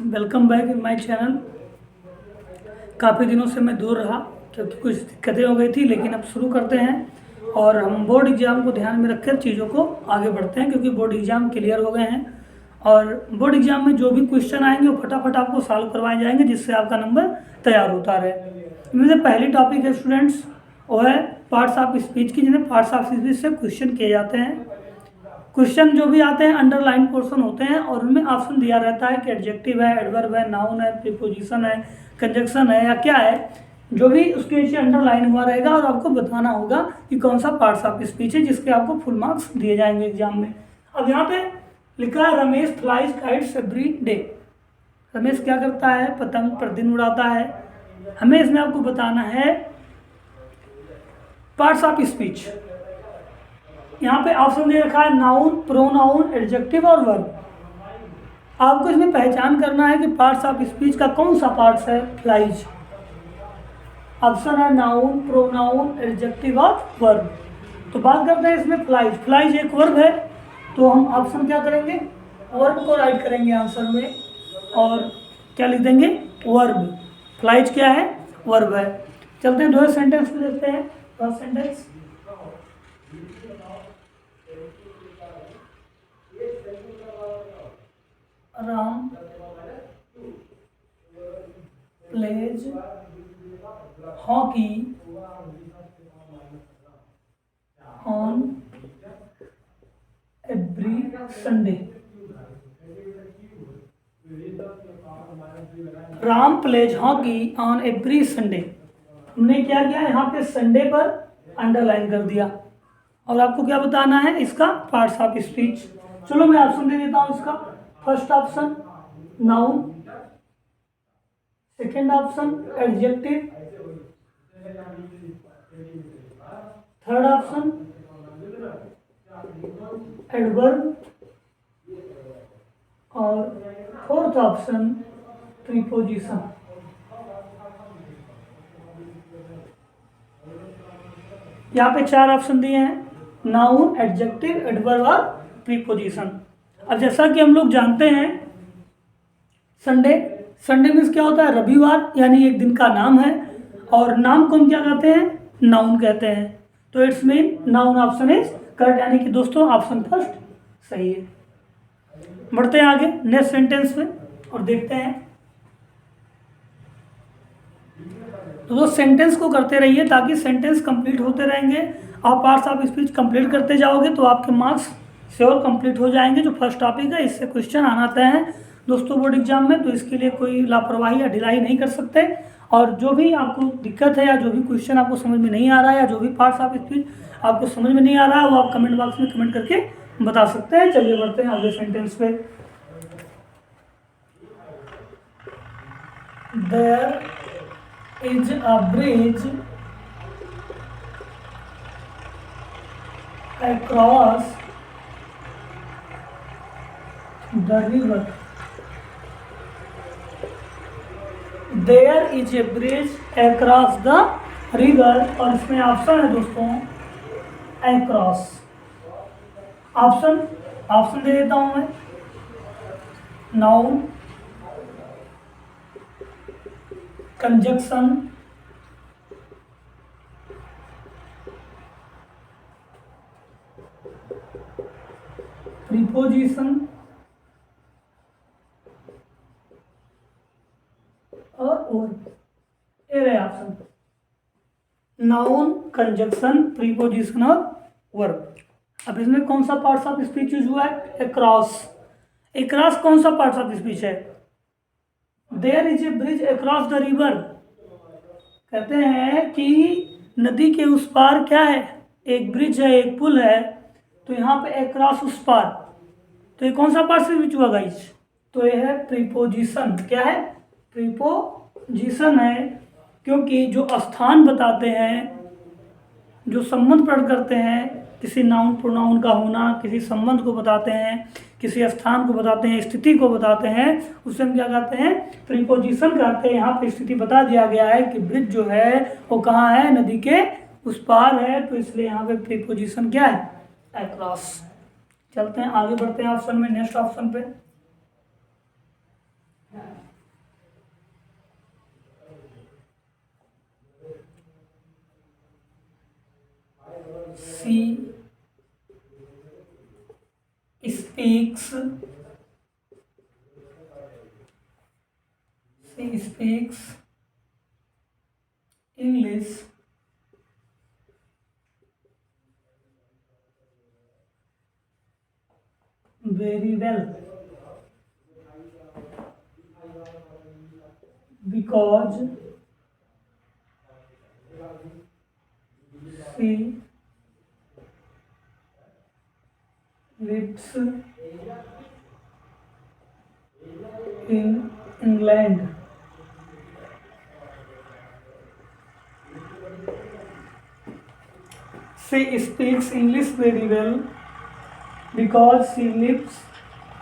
Welcome back in my channel. काफ़ी दिनों से मैं दूर रहा क्योंकि कुछ दिक्कतें हो गई थी, लेकिन अब शुरू करते हैं और हम बोर्ड एग्ज़ाम को ध्यान में रखकर चीज़ों को आगे बढ़ते हैं, क्योंकि बोर्ड एग्ज़ाम क्लियर हो गए हैं और बोर्ड एग्ज़ाम में जो भी क्वेश्चन आएंगे वो फटाफट आपको सॉल्व करवाए जाएंगे, जिससे आपका नंबर तैयार होता रहे। इनमें से पहली टॉपिक है स्टूडेंट्स, वो है पार्ट्स ऑफ स्पीच की, जिन्हें पार्ट्स ऑफ स्पीच से क्वेश्चन किए जाते हैं। क्वेश्चन जो भी आते हैं अंडरलाइन पोर्शन होते हैं और उनमें ऑप्शन दिया रहता है कि एडजेक्टिव है, एडवर्ब है, नाउन है, प्रीपोजिशन है, कंजक्शन है या क्या है। जो भी उसके नीचे अंडरलाइन हुआ रहेगा और आपको बताना होगा कि कौन सा पार्ट्स ऑफ स्पीच है, जिसके आपको फुल मार्क्स दिए जाएंगे एग्जाम में। अब यहाँ पे लिखा है Ramesh flies kites every day. Ramesh क्या करता है? पतंग प्रतिदिन उड़ाता है। हमें इसमें आपको बताना है पार्ट्स ऑफ स्पीच। यहाँ पे ऑप्शन दे रखा है नाउन, प्रोनाउन, एडजेक्टिव और वर्ब। आपको इसमें पहचान करना है कि पार्ट्स ऑफ स्पीच का कौन सा पार्ट्स है। फ्लाइज ऑप्शन है नाउन, प्रोनाउन, एडजेक्टिव और वर्ब। तो बात करते हैं इसमें फ्लाइज। फ्लाइज एक वर्ब है, तो हम ऑप्शन क्या करेंगे? वर्ब को राइट करेंगे आंसर में और क्या लिख देंगे? वर्ब। फ्लाइज क्या है? वर्ब है। चलते हैं दूसरे सेंटेंस में देखते हैं। First sentence, Ram pledge hockey on every Sunday. Ram pledge hockey on every Sunday. हमने क्या किया? यहाँ पे संडे पर अंडरलाइन कर दिया और आपको क्या बताना है? इसका पार्ट्स ऑफ स्पीच। चलो मैं ऑप्शन दे देता हूँ इसका। First option noun, second option adjective, third option adverb और फोर्थ ऑप्शन प्रीपोजिशन। यहाँ पे चार ऑप्शन दिए हैं, नाउन, एडजेक्टिव, एडवर्ब और प्रीपोजिशन। अब जैसा कि हम लोग जानते हैं संडे, संडे मीन्स क्या होता है? रविवार, यानी एक दिन का नाम है। और नाम को हम क्या कहते हैं? नाउन कहते हैं। तो it's mean noun option is correct, यानी कि दोस्तों ऑप्शन फर्स्ट सही है। बढ़ते हैं आगे नेक्स्ट सेंटेंस में और देखते हैं। तो वो सेंटेंस को करते रहिए ताकि सेंटेंस कंप्लीट होते रहेंगे। आप पार्ट्स ऑफ स्पीच कंप्लीट करते जाओगे तो आपके मार्क्स श्योर कंप्लीट हो जाएंगे। जो फर्स्ट टॉपिक है इससे क्वेश्चन आना तय है दोस्तों बोर्ड एग्जाम में, तो इसके लिए कोई लापरवाही या ढिलाई नहीं कर सकते। और जो भी आपको दिक्कत है या जो भी क्वेश्चन आपको समझ में नहीं आ रहा है या जो भी पार्ट्स ऑफ स्पीच आपको समझ में नहीं आ रहा है, वो आप कमेंट बॉक्स में कमेंट करके बता सकते हैं। चलिए बढ़ते हैं अगले सेंटेंस पे। There is a bridge across the river. There is a bridge across the river, और इसमें ऑप्शन है दोस्तों अक्रॉस। ऑप्शन दे देता हूं मैं। नाउन, कंजक्शन, प्रीपोजिशन और वर्ब। ये रहे ऑप्शन, नाउन, कंजक्शन, प्रीपोजिशन और वर्ब। अब इसमें कौन सा पार्ट्स ऑफ स्पीच यूज हुआ है? अक्रॉस। अक्रॉस कौन सा पार्ट्स ऑफ स्पीच है? There is a bridge across the river. कहते हैं कि नदी के उस पार क्या है? एक ब्रिज है, एक पुल है। तो यहाँ पे अक्रॉस उस पार, तो ये कौन सा पार्ट से स्पीच हुआ गाइस? तो ये है प्रीपोजिशन। क्या है? प्रीपोजिशन है, क्योंकि जो स्थान बताते हैं, जो संबंध प्रकट करते हैं, किसी नाउन प्रोनाउन का होना, किसी संबंध को बताते हैं, किसी स्थान को बताते हैं, स्थिति को बताते हैं, उसे हम क्या कहते हैं? प्रीपोजिशन कहते हैं। यहाँ पे स्थिति बता दिया गया है कि ब्रिज जो है वो कहाँ है? नदी के उस पार है, तो इसलिए यहाँ पे प्रीपोजिशन क्या है? अक्रॉस। चलते हैं आगे बढ़ते हैं ऑप्शन में, नेक्स्ट ऑप्शन पे। She speaks English very well because she lives in England. She speaks English very well because she lives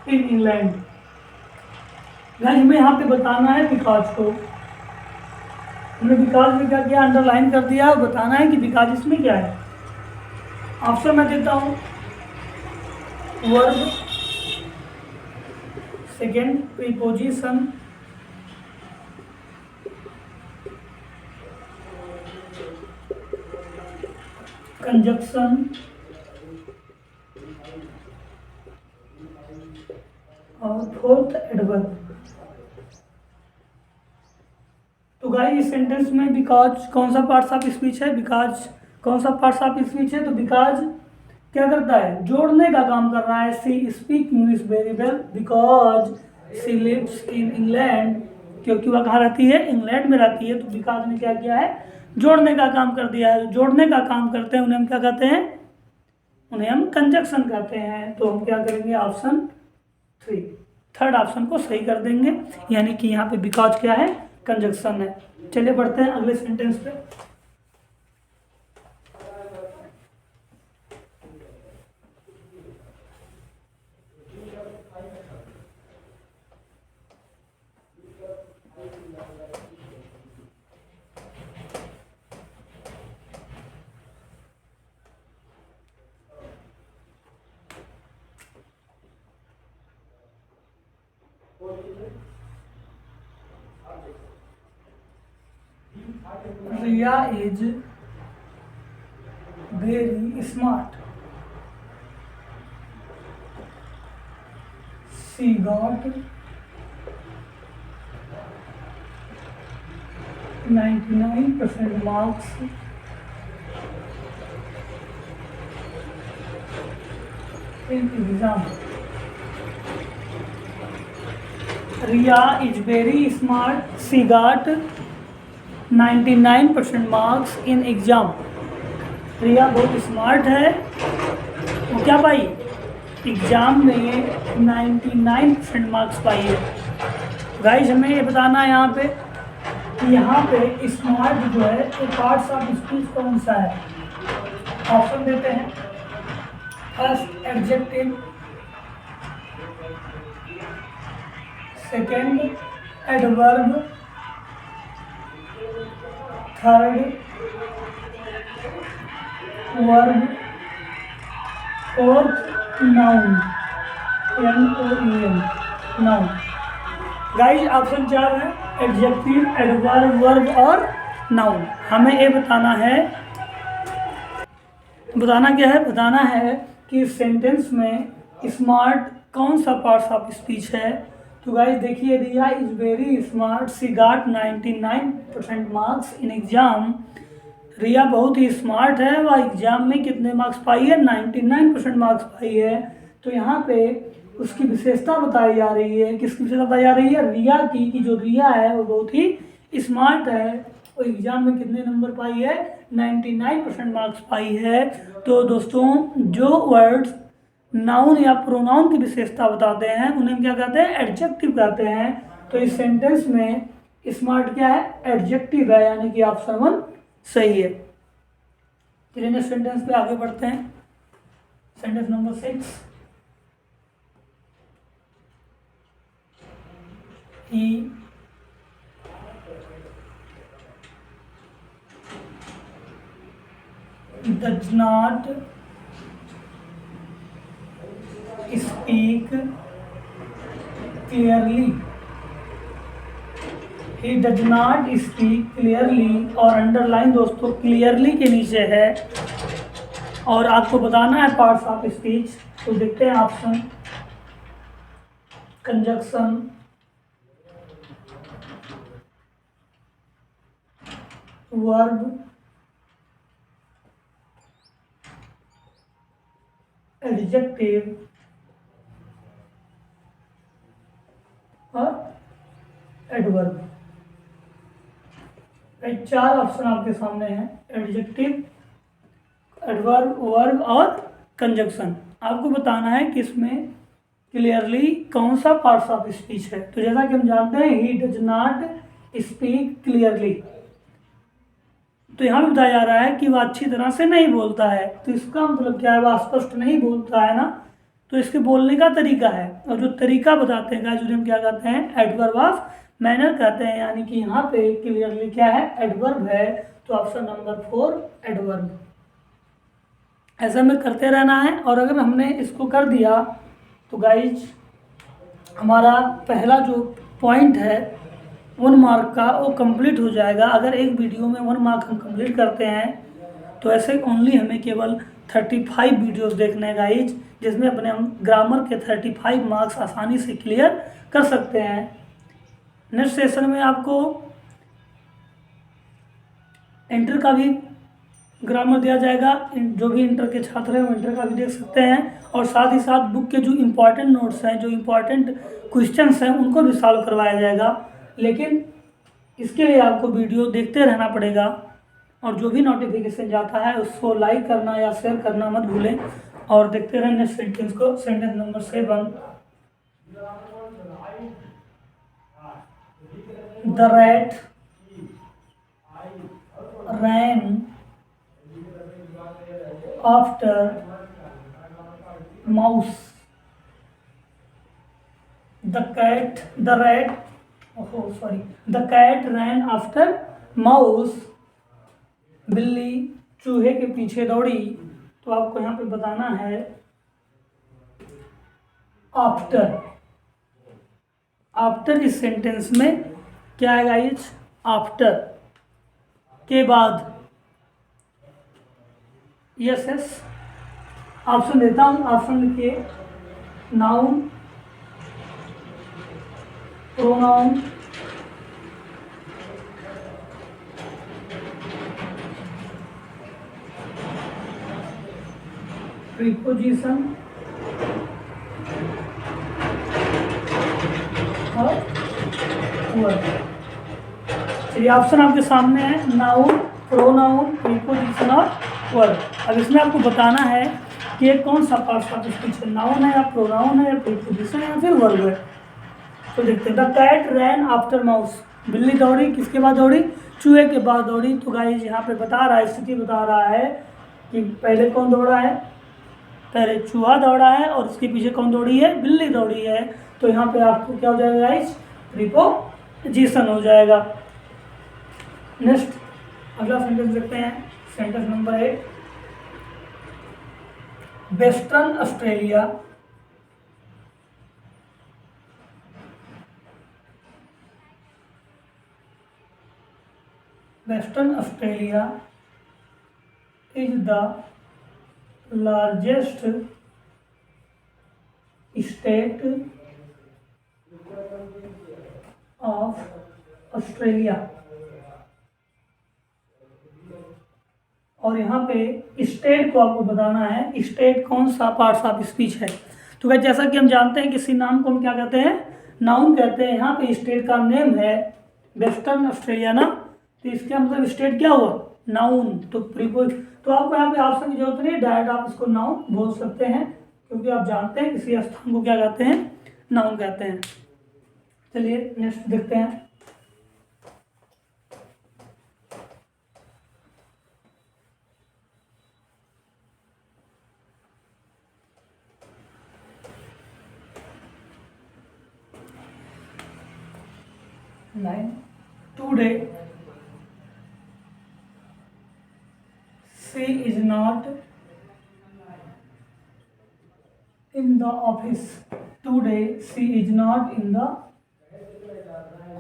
in England. Guys हमें यहाँ पे बताना है बिकॉज को। हमने बिकॉज में क्या किया, अंडरलाइन कर दिया और बताना है कि बिकॉज इसमें क्या है। ऑप्शन मैं देता हूँ, वर्ब, सेकेंड प्रीपोजिशन, कंजक्शन और फोर्थ एडवर्ब। तो गाइस इस सेंटेंस में बिकॉज कौन सा पार्ट्स ऑफ स्पीच है, बिकॉज कौन सा पार्ट्स ऑफ स्पीच है, तो बिकॉज क्या करता है, जोड़ने का काम कर रहा है। She speak English very well because she lives in England, क्योंकि वह कहाँ रहती है, इंग्लैंड में रहती है। तो बिकॉज ने क्या किया है, जोड़ने का काम कर दिया है। जोड़ने का काम करते हैं उन्हें हम क्या कहते हैं, उन्हें हम कंजक्शन कहते हैं। तो हम क्या करेंगे, ऑप्शन 3 थर्ड ऑप्शन को सही कर देंगे, यानी कि यहाँ पे बिकॉज क्या है, कंजक्शन है। चलिए बढ़ते हैं अगले सेंटेंस पे। Riya is very smart. She got 99% marks in exam. Riya is very smart. She got 99% marks in exam. Riya बहुत स्मार्ट है, वो क्या पाई, एग्ज़ाम में 99% मार्क्स पाई है। गाइस हमें ये बताना है यहाँ पे कि यहाँ पे स्मार्ट जो है वो पार्ट्स ऑफ स्पीच कौन सा है। ऑप्शन देते हैं, first adjective, second adverb, third verb, fourth noun, NOUN noun. Guys option 4 है, एडजेक्टिव, एडवर्ब, वर्ब और नाउन। हमें ये बताना है, बताना क्या है, बताना है कि सेंटेंस में स्मार्ट कौन सा पार्ट्स ऑफ स्पीच है। तो गाइस देखिए, Riya is very smart, she got 99% marks in exam. Riya बहुत ही स्मार्ट है, वह एग्ज़ाम में कितने मार्क्स पाई है, 99% मार्क्स पाई है। तो यहाँ पे उसकी विशेषता बताई जा रही है, किसकी विशेषता बताई जा रही है, रिया की, कि जो रिया है वो बहुत ही स्मार्ट है, वो एग्ज़ाम में कितने नंबर पाई है, 99% मार्क्स पाई है। तो दोस्तों जो वर्ड्स नाउन या प्रोनाउन की विशेषता बताते हैं उन्हें क्या कहते हैं, एडजेक्टिव कहते हैं। तो इस सेंटेंस में स्मार्ट क्या है, एडजेक्टिव है, यानी कि ऑप्शन 1 सही है। चलिए नेक्स्ट सेंटेंस पे आगे बढ़ते हैं। Sentence number 6, he does not speak clearly. He does not speak clearly, और अंडरलाइन दोस्तों क्लियरली के नीचे है, और आपको बताना है पार्ट्स ऑफ स्पीच। तो देखते हैं ऑप्शन, कंजक्शन, वर्ब, एडजेक्टिव और एडवर्ब। ये 4 ऑप्शन आपके सामने हैं, एडजेक्टिव, एडवर्ब, वर्ब और कंजक्शन। आपको बताना है कि इसमें क्लियरली कौन सा पार्ट्स ऑफ स्पीच है। तो जैसा कि हम जानते हैं, he does not speak clearly, तो यहाँ भी बताया जा रहा है कि वह अच्छी तरह से नहीं बोलता है। तो इसका मतलब क्या है, वह स्पष्ट नहीं बोलता है ना, तो इसके बोलने का तरीका है। और जो तरीका बताते हैं जो हम क्या कहते हैं, एडवर्ब ऑफ मैनर कहते हैं। यानी कि यहाँ पे क्लियरली क्या है, एडवर्ब है। तो ऑप्शन नंबर 4 एडवर्ब। ऐसा हमें करते रहना है, और अगर हमने इसको कर दिया तो गाइज हमारा पहला जो पॉइंट है 1 मार्क का वो कंप्लीट हो जाएगा। अगर एक वीडियो में 1 मार्क हम कंप्लीट करते हैं तो ऐसे ओनली हमें केवल 35 वीडियोस देखने हैं गाइज, जिसमें अपने हम ग्रामर के 35 मार्क्स आसानी से क्लियर कर सकते हैं। नेक्स्ट सेशन में आपको इंटर का भी ग्रामर दिया जाएगा। जो भी इंटर के छात्र हैं वो इंटर का भी देख सकते हैं, और साथ ही साथ बुक के जो इम्पॉर्टेंट नोट्स हैं, जो इम्पॉर्टेंट क्वेश्चंस हैं, उनको भी सॉल्व करवाया जाएगा। लेकिन इसके लिए आपको वीडियो देखते रहना पड़ेगा, और जो भी नोटिफिकेशन जाता है उसको लाइक करना या शेयर करना मत भूलें। और देखते रहें नेक्स्ट सेंटेंस को। Sentence number 7, the rat ran after mouse, the cat ran after mouse, बिल्ली चूहे के पीछे दौड़ी। तो आपको यहाँ पे बताना है आफ्टर इस सेंटेंस में क्या है गाइज, आफ्टर के बाद। यस ऑप्शन देता हूँ, ऑप्शन लिखिए, नाउन, प्रोनाउन, प्रीपोजिशन और वर्ब। चलिए ऑप्शन आपके सामने है, नाउन, प्रोनाउन, प्रीपोजिशन और वर्ब। अब इसमें आपको बताना है कि ये कौन सा पार्ट ऑफ स्पीच है, नाउन है या प्रोनाउन है या प्रीपोजिशन है या फिर वर्ब है। तो देखते हैं, the cat ran after mouse, बिल्ली दौड़ी किसके बाद दौड़ी, चूहे के बाद दौड़ी। तो गाइस यहाँ पे बता रहा है, स्थिति बता रहा है कि पहले कौन दौड़ा है, पहले चूहा दौड़ा है और उसके पीछे कौन दौड़ी है, बिल्ली दौड़ी है। तो यहाँ पे आपको क्या हो जाएगा गाइस, प्रीपोजिशन हो जाएगा। नेक्स्ट अगला सेंटेंस देखते हैं, sentence number 8, western Australia is the largest state of Australia। और यहाँ पे स्टेट को आपको बताना है, स्टेट कौन सा पार्ट्स ऑफ स्पीच है। तो भाई जैसा कि हम जानते हैं किसी नाम को हम क्या कहते हैं, नाउन कहते हैं। यहाँ पे स्टेट का नेम है वेस्टर्न ऑस्ट्रेलिया ना, तो इसका मतलब स्टेट क्या हुआ, नाउन। तो आपको यहाँ पे ऑप्शन की जरूरत नहीं, डायरेक्ट आप इसको नाउन बोल सकते हैं, क्योंकि आप जानते हैं किसी स्थान को क्या कहते हैं, नाउन कहते हैं। चलिए नेक्स्ट देखते हैं, today she is not in the office। today she is not in the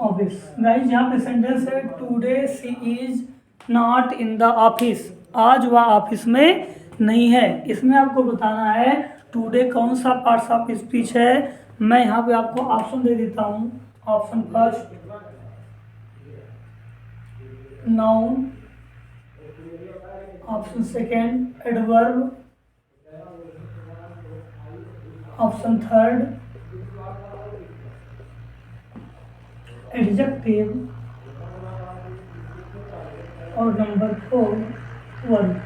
office। Guys यहाँ पे सेंटेंस है today she is not in the office, आज वह ऑफिस में नहीं है। इसमें आपको बताना है टुडे कौन सा पार्ट्स ऑफ स्पीच है। मैं यहाँ पे आपको ऑप्शन दे देता हूँ। Option first noun, option second adverb, option third adjective और नंबर 4 वर्ब।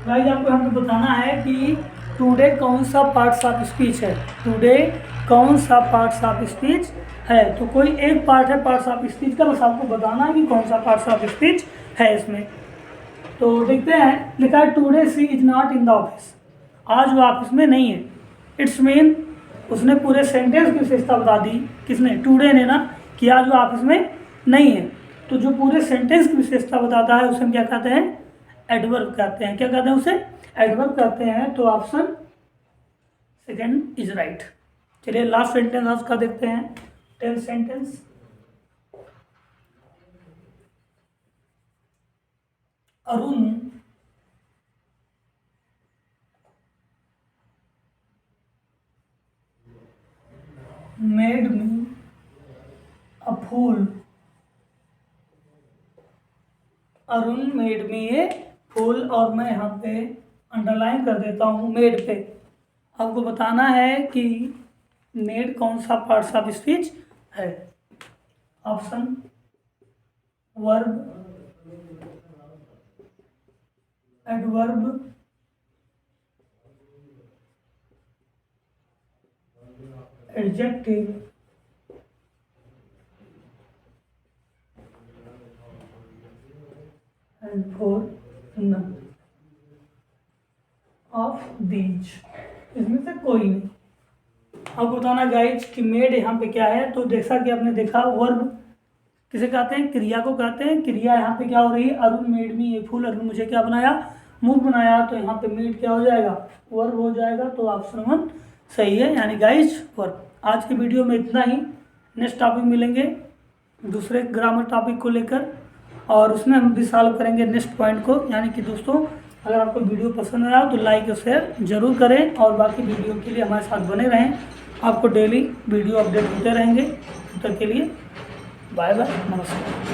गाइस आपको यहाँ पे बताना है कि टुडे कौन सा पार्ट्स ऑफ स्पीच है। टुडे कौन सा पार्ट्स ऑफ स्पीच है। तो कोई एक पार्ट है पार्ट्स ऑफ स्पीच का, बस आपको बताना है कि कौन सा पार्ट्स ऑफ स्पीच है इसमें। तो देखते हैं, लिखा है today she is not in the office. आज वो ऑफिस में नहीं है। इट्स मीन उसने पूरे सेंटेंस की विशेषता बता दी। किसने? टुडे ने ना, कि आज वो ऑफिस में नहीं है। तो जो पूरे सेंटेंस की विशेषता बताता है उसे हम क्या कहते हैं? एडवर्ब कहते हैं। क्या कहते हैं उसे? एडवर्ब कहते हैं। तो ऑप्शन सेकंड इज राइट। चलिए लास्ट सेंटेंस आज का देखते हैं। 10th sentence. Arun made me a fool. Arun made me a fool, और मैं यहाँ पे अंडरलाइन कर देता हूँ मेड पे। आपको बताना है कि मेड कौन सा पार्ट्स ऑफ स्पीच है। Option verb, adverb, adjective and 4 none of these. इसमें से कोई नहीं। अब बताना गाइज कि मेड यहाँ पे क्या है। तो जैसा कि आपने देखा, वर्ब किसे कहते हैं? क्रिया को कहते हैं। क्रिया यहाँ पे क्या हो रही है? अरुण मेड मी ए फूल। अरुण मुझे क्या बनाया? मूर्ख बनाया। तो यहाँ पे मेड क्या हो जाएगा? वर्ब हो जाएगा। तो ऑप्शन 1 सही है, यानी गाइज वर्ब। आज की वीडियो में इतना ही। नेक्स्ट टॉपिक मिलेंगे दूसरे ग्रामर टॉपिक को लेकर, और उसमें हम भी सॉल्व करेंगे नेक्स्ट पॉइंट को। यानी कि दोस्तों, अगर आपको वीडियो पसंद आया तो लाइक और शेयर जरूर करें, और बाकी वीडियो के लिए हमारे साथ बने रहें। आपको डेली वीडियो अपडेट होते रहेंगे। तब तक के लिए बाय बाय, नमस्कार।